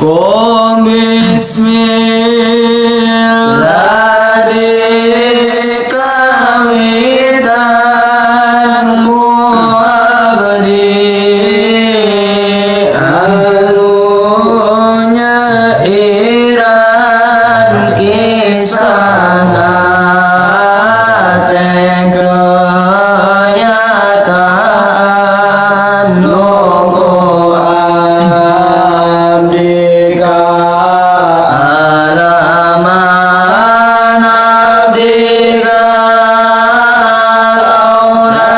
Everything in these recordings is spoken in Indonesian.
Kum bismillah dikawitan ku abdi anunya iran kisana teh kenyataan nunggu abdi ka alaman abdi ka launa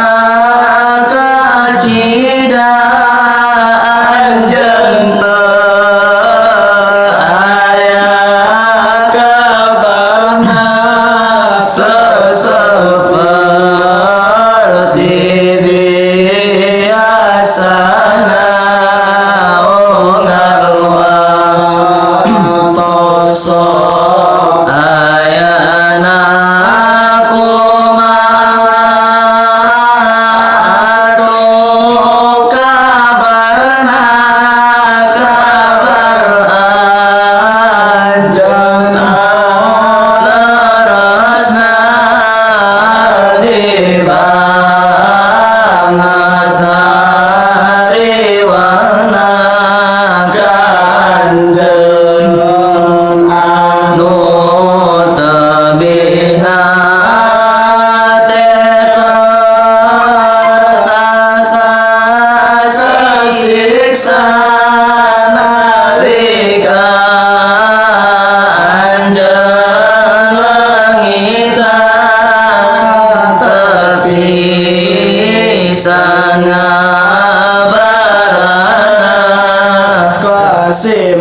kacidaan jeung aya kabahna seperti biasana toso ayana kumaha kabarna kabar anjeunna lerasna di banget hariwana kanjeung anu tebihna teh kersasa sasiksa nalika anjeun langitan terpisah ngabarana kasih